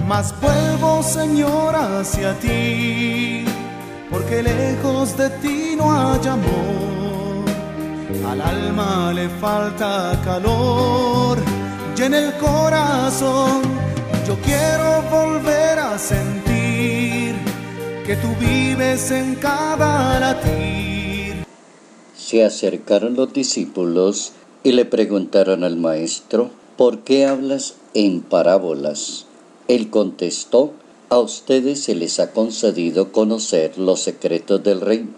Mas vuelvo, Señor, hacia ti, porque lejos de ti no hay amor. Al alma le falta calor, y en el corazón yo quiero volver a sentir que tú vives en cada latir. Se acercaron los discípulos y le preguntaron al maestro: ¿por qué hablas en parábolas? Él contestó: a ustedes se les ha concedido conocer los secretos del reino.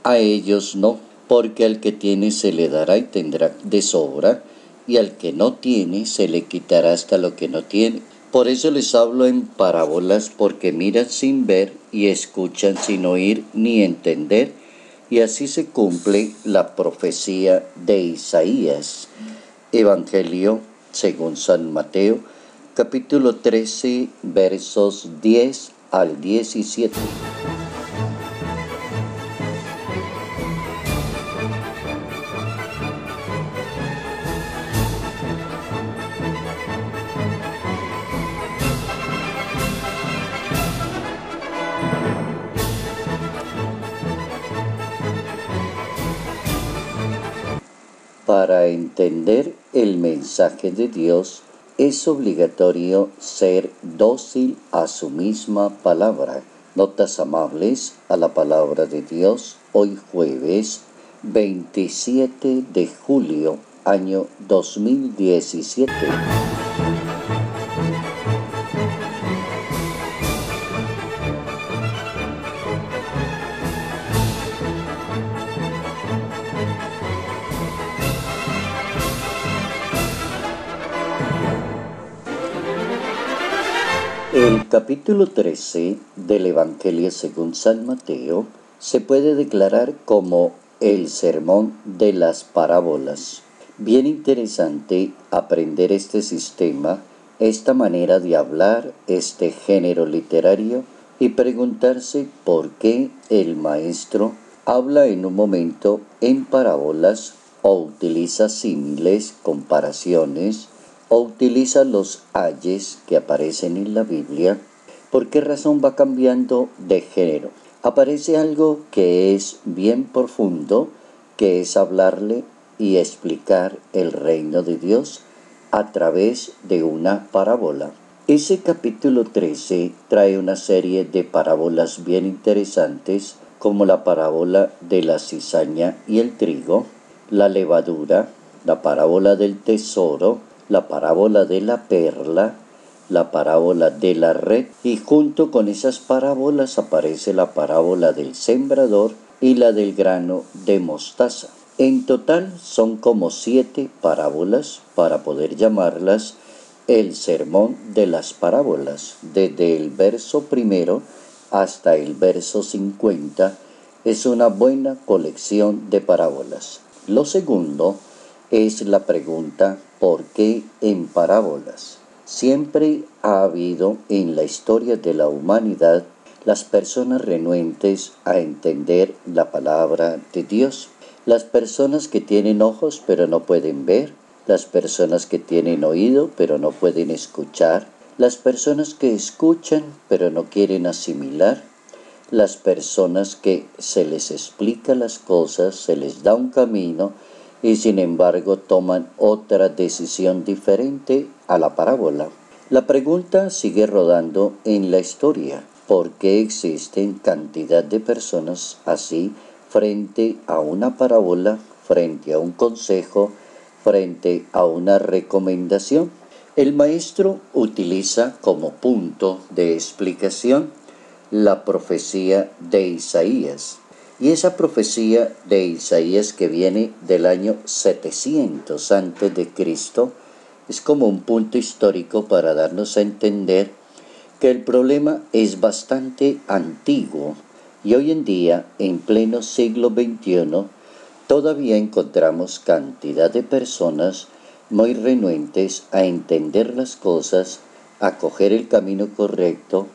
A ellos no, porque al que tiene se le dará y tendrá de sobra, y al que no tiene se le quitará hasta lo que no tiene. Por eso les hablo en parábolas, porque miran sin ver y escuchan sin oír ni entender, y así se cumple la profecía de Isaías. Evangelio según San Mateo, capítulo 13, versos 10 al 17. Para entender el mensaje de Dios es obligatorio ser dócil a su misma palabra. Notas amables a la palabra de Dios, hoy jueves 27 de julio, año 2017. El capítulo 13 del Evangelio según San Mateo se puede declarar como el sermón de las parábolas. Bien interesante aprender este sistema, esta manera de hablar, este género literario, y preguntarse por qué el maestro habla en un momento en parábolas o utiliza símiles, comparaciones, o utiliza los ayes que aparecen en la Biblia. ¿Por qué razón va cambiando de género? Aparece algo que es bien profundo, que es hablarle y explicar el reino de Dios a través de una parábola. Ese capítulo 13 trae una serie de parábolas bien interesantes, como la parábola de la cizaña y el trigo, la levadura, la parábola del tesoro, la parábola de la perla, la parábola de la red, y junto con esas parábolas aparece la parábola del sembrador y la del grano de mostaza. En total son como 7 parábolas para poder llamarlas el sermón de las parábolas. Desde el verso 1 hasta el verso 50 es una buena colección de parábolas. Lo segundo es la pregunta: ¿por qué en parábolas? Siempre ha habido en la historia de la humanidad las personas renuentes a entender la palabra de Dios. Las personas que tienen ojos pero no pueden ver, las personas que tienen oído pero no pueden escuchar, las personas que escuchan pero no quieren asimilar, las personas que se les explica las cosas, se les da un camino y sin embargo toman otra decisión diferente a la parábola. La pregunta sigue rodando en la historia: ¿por qué existen cantidad de personas así frente a una parábola, frente a un consejo, frente a una recomendación? El maestro utiliza como punto de explicación la profecía de Isaías. Y esa profecía de Isaías, que viene del año 700 a.C., es como un punto histórico para darnos a entender que el problema es bastante antiguo, y hoy en día, en pleno siglo XXI, todavía encontramos cantidad de personas muy renuentes a entender las cosas, a coger el camino correcto,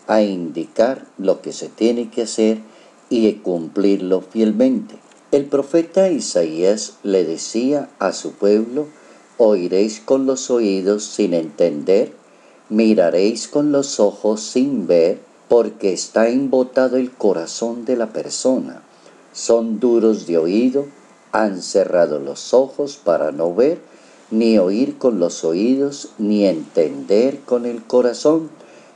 a indicar lo que se tiene que hacer y cumplirlo fielmente. El profeta Isaías le decía a su pueblo: oiréis con los oídos sin entender, Miraréis con los ojos sin ver, porque está embotado el corazón de la persona. Son duros de oído, han cerrado los ojos para no ver, ni oír con los oídos, ni entender con el corazón,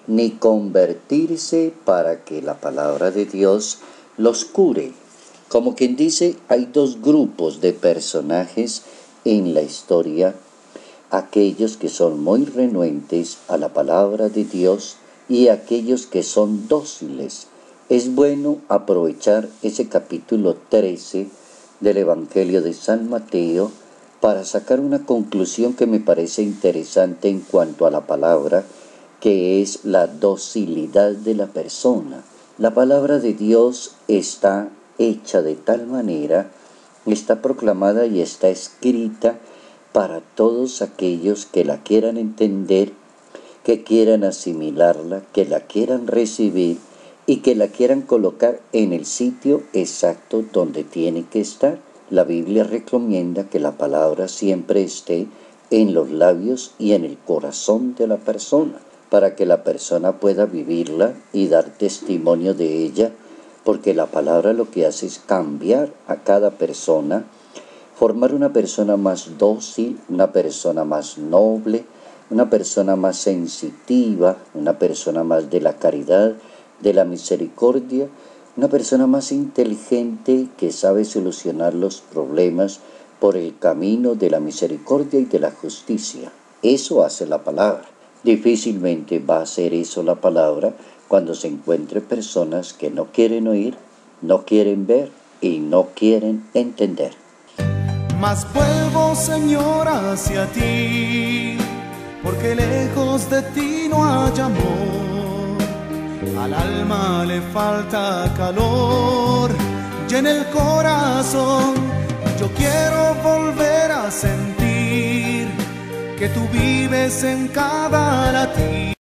ni convertirse para que la palabra de Dios los cure. Como quien dice, hay dos grupos de personajes en la historia: aquellos que son muy renuentes a la palabra de Dios y aquellos que son dóciles. Es bueno aprovechar ese capítulo 13 del Evangelio de San Mateo para sacar una conclusión que me parece interesante en cuanto a la palabra, que es la docilidad de la persona. La palabra de Dios está hecha de tal manera, está proclamada y está escrita para todos aquellos que la quieran entender, que quieran asimilarla, que la quieran recibir y que la quieran colocar en el sitio exacto donde tiene que estar. La Biblia recomienda que la palabra siempre esté en los labios y en el corazón de la persona, para que la persona pueda vivirla y dar testimonio de ella, porque la palabra lo que hace es cambiar a cada persona, formar una persona más dócil, una persona más noble, una persona más sensitiva, una persona más de la caridad, de la misericordia, una persona más inteligente que sabe solucionar los problemas por el camino de la misericordia y de la justicia. Eso hace la palabra. Difícilmente va a hacer eso la palabra cuando se encuentre personas que no quieren oír, no quieren ver y no quieren entender. Mas vuelvo, Señor, hacia ti, porque lejos de ti no hay amor. Al alma le falta calor, y en el corazón yo quiero volver a sentir que tú vives en cada latir.